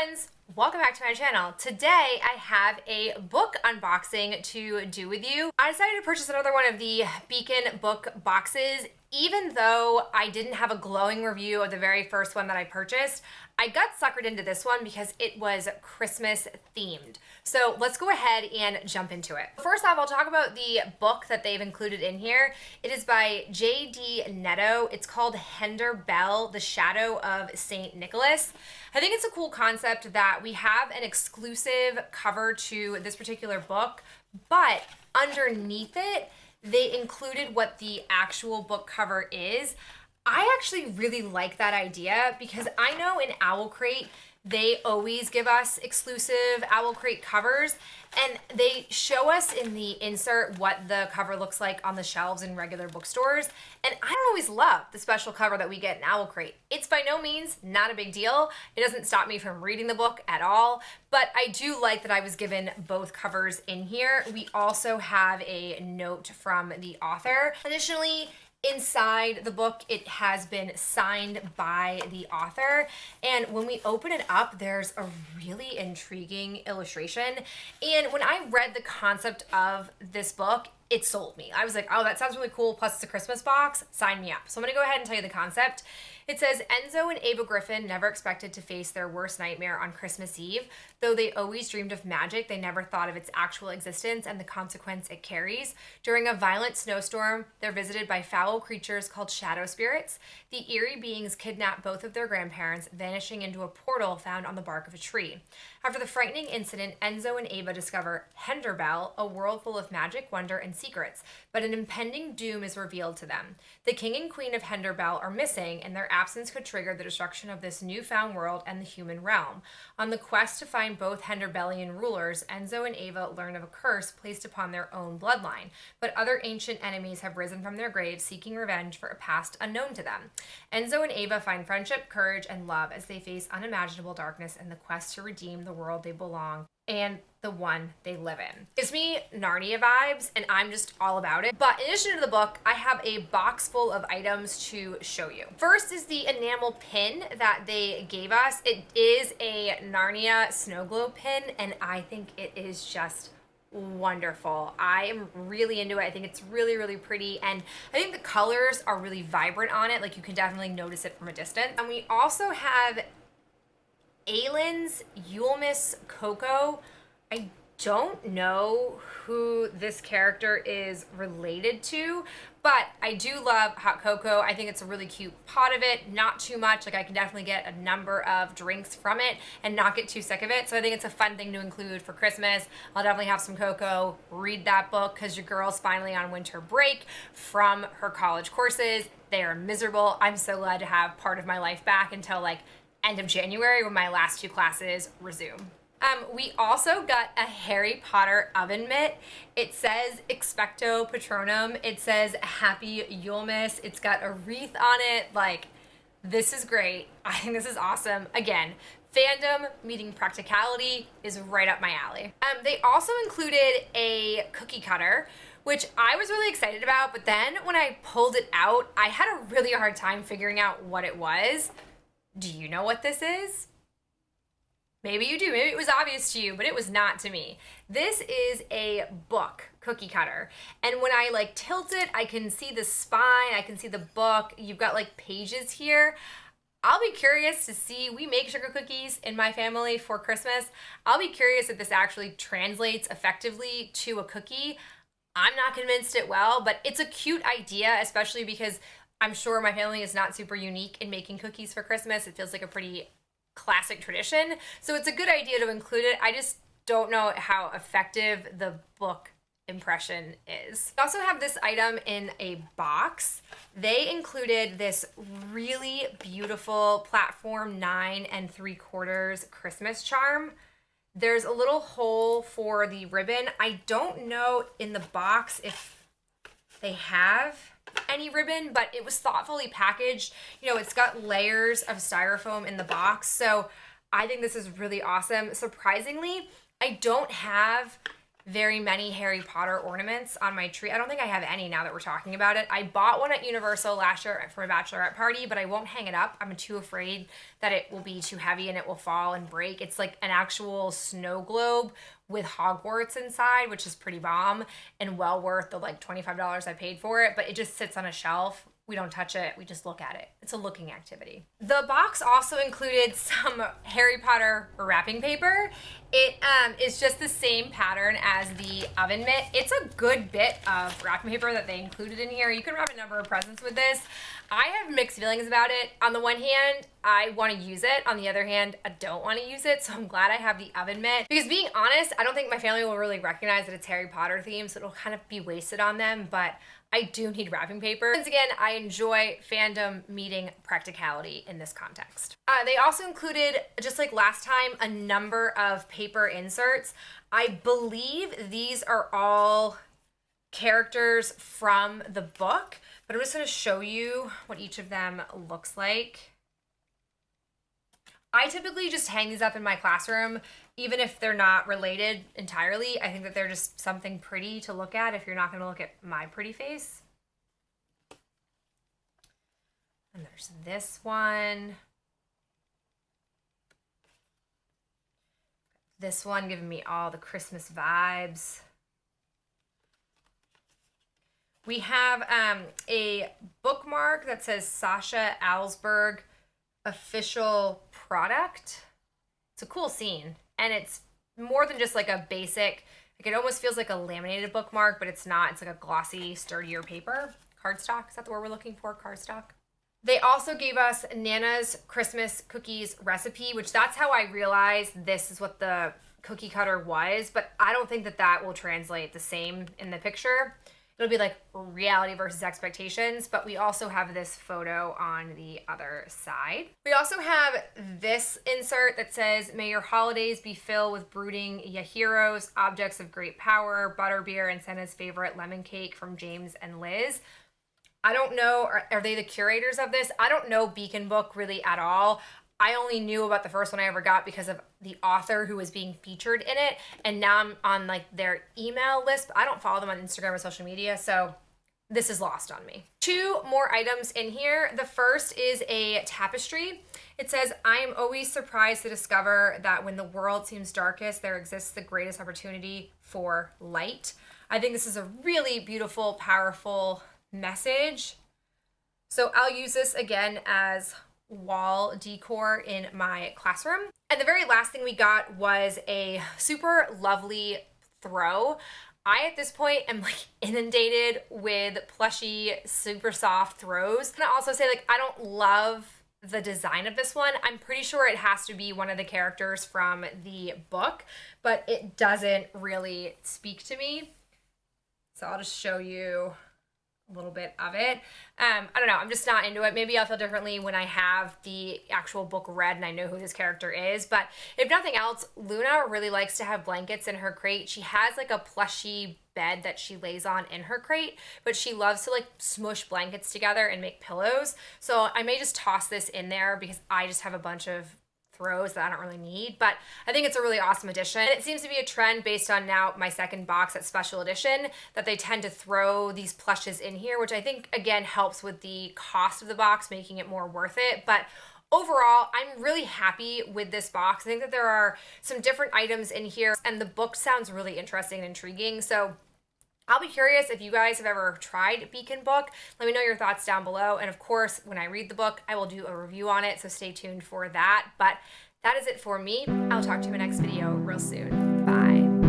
friends, welcome back to my channel. Today I have a book unboxing to do with you. I decided to purchase another one of the Beacon book boxes. Even though I didn't have a glowing review of the very first one that I purchased, I got suckered into this one because it was Christmas themed. So let's go ahead and jump into it. First off, I'll talk about the book that they've included in here. It is by J.D. Netto. It's called Hender Bell, The Shadow of St. Nicholas. I think it's a cool concept that we have an exclusive cover to this particular book, but underneath it, they included what the actual book cover is. I actually really like that idea because I know in OwlCrate, they always give us exclusive OwlCrate covers, and they show us in the insert what the cover looks like on the shelves in regular bookstores. And I always love the special cover that we get in OwlCrate. It's by no means not a big deal. It doesn't stop me from reading the book at all, but I do like that I was given both covers in here. We also have a note from the author. Additionally, inside the book, it has been signed by the author, and when we open it up, there's a really intriguing illustration. And when I read the concept of this book, it sold me. I was like, oh, that sounds really cool, plus it's a Christmas box, sign me up. So I'm gonna go ahead and tell you the concept. It says, Enzo and Ava Griffin never expected to face their worst nightmare on Christmas Eve. Though they always dreamed of magic, they never thought of its actual existence and the consequence it carries. During a violent snowstorm, they're visited by foul creatures called shadow spirits. The eerie beings kidnap both of their grandparents, vanishing into a portal found on the bark of a tree. After the frightening incident, Enzo and Ava discover Hender Bell, a world full of magic, wonder, and secrets, but an impending doom is revealed to them. The king and queen of Hender Bell are missing, and their absence could trigger the destruction of this newfound world and the human realm. On the quest to find both Henderbellian rulers, Enzo and Ava learn of a curse placed upon their own bloodline, but other ancient enemies have risen from their graves seeking revenge for a past unknown to them. Enzo and Ava find friendship, courage, and love as they face unimaginable darkness in the quest to redeem the world they belong and the one they live in. Gives me Narnia vibes, and I'm just all about it. But in addition to the book, I have a box full of items to show you. First is the enamel pin that they gave us. It is a Narnia snow globe pin, and I think it is just wonderful. I am really into it. I think it's really, really pretty, and I think the colors are really vibrant on it. Like, you can definitely notice it from a distance. And we also have Aylin's Yulmus Coco. I don't know who this character is related to, but I do love hot cocoa. I think it's a really cute pot of it, not too much. Like, I can definitely get a number of drinks from it and not get too sick of it. So I think it's a fun thing to include for Christmas. I'll definitely have some cocoa, read that book, because your girl's finally on winter break from her college courses. They are miserable. I'm so glad to have part of my life back until like end of January when my last two classes resume. We also got a Harry Potter oven mitt. It says Expecto Patronum. It says Happy Yulmus. It's got a wreath on it. Like, this is great. I think this is awesome. Again, fandom meeting practicality is right up my alley. They also included a cookie cutter, which I was really excited about, but then when I pulled it out, I had a really hard time figuring out what it was. Do you know what this is? Maybe you do. Maybe it was obvious to you, but it was not to me. This is a book cookie cutter. And when I like tilt it, I can see the spine, I can see the book. You've got like pages here. I'll be curious to see, we make sugar cookies in my family for Christmas. I'll be curious if this actually translates effectively to a cookie. I'm not convinced it will, but it's a cute idea, especially because I'm sure my family is not super unique in making cookies for Christmas. It feels like a pretty classic tradition. So it's a good idea to include it. I just don't know how effective the book impression is. We also have this item in a box. They included this really beautiful platform 9 3/4 Christmas charm. There's a little hole for the ribbon. I don't know in the box if they have any ribbon, but it was thoughtfully packaged. You know, it's got layers of styrofoam in the box, so I think this is really awesome. Surprisingly, I don't have very many Harry Potter ornaments on my tree. I don't think I have any now that we're talking about it. I bought one at Universal last year for my bachelorette party, but I won't hang it up. I'm too afraid that it will be too heavy and it will fall and break. It's like an actual snow globe with Hogwarts inside, which is pretty bomb and well worth the like $25 I paid for it, but it just sits on a shelf. We don't touch it, we just look at it. It's a looking activity. The box also included some Harry Potter wrapping paper. It is just the same pattern as the oven mitt. It's a good bit of wrapping paper that they included in here. You can wrap a number of presents with this. I have mixed feelings about it. On the one hand, I want to use it. On the other hand, I don't want to use it. So I'm glad I have the oven mitt. Because being honest, I don't think my family will really recognize that it's Harry Potter themed, so it'll kind of be wasted on them, but I do need wrapping paper. Once again, I enjoy fandom meeting practicality in this context. They also included, just like last time, a number of paper inserts. I believe these are all characters from the book, but I'm just going to show you what each of them looks like. I typically just hang these up in my classroom, even if they're not related entirely. I think that they're just something pretty to look at if you're not going to look at my pretty face. And there's this one. This one giving me all the Christmas vibes. We have a bookmark that says Sasha Alsberg official product. It's a cool scene, and it's more than just like a basic, like it almost feels like a laminated bookmark, but it's not. It's like a glossy, sturdier paper. Cardstock, is that the word we're looking for? Cardstock. They also gave us Nana's Christmas cookies recipe, which that's how I realized this is what the cookie cutter was, but I don't think that that will translate the same in the picture. It'll be like reality versus expectations, but we also have this photo on the other side. We also have this insert that says, "May your holidays be filled with brooding Yahiros, objects of great power, butterbeer, and Santa's favorite lemon cake from James and Liz." I don't know, are they the curators of this? I don't know Beacon Book really at all. I only knew about the first one I ever got because of the author who was being featured in it, and now I'm on like their email list. I don't follow them on Instagram or social media, so this is lost on me. Two more items in here. The first is a tapestry. It says, "I am always surprised to discover that when the world seems darkest, there exists the greatest opportunity for light." I think this is a really beautiful, powerful message. So I'll use this again as wall decor in my classroom. And the very last thing we got was a super lovely throw. I, at this point, am like inundated with plushy, super soft throws. And I also say, like, I don't love the design of this one. I'm pretty sure it has to be one of the characters from the book, but it doesn't really speak to me. So I'll just show you a little bit of it. I don't know, I'm just not into it. Maybe I'll feel differently when I have the actual book read and I know who this character is, but if nothing else, Luna really likes to have blankets in her crate. She has like a plushy bed that she lays on in her crate, but she loves to like smush blankets together and make pillows. So I may just toss this in there because I just have a bunch of throws that I don't really need, but I think it's a really awesome addition. And it seems to be a trend based on now my second box at Special Edition that they tend to throw these plushes in here, which I think again helps with the cost of the box, making it more worth it. But overall, I'm really happy with this box. I think that there are some different items in here and the book sounds really interesting and intriguing. So I'll be curious if you guys have ever tried Beacon Book. Let me know your thoughts down below. And of course, when I read the book, I will do a review on it, so stay tuned for that. But that is it for me. I'll talk to you in my next video real soon. Bye.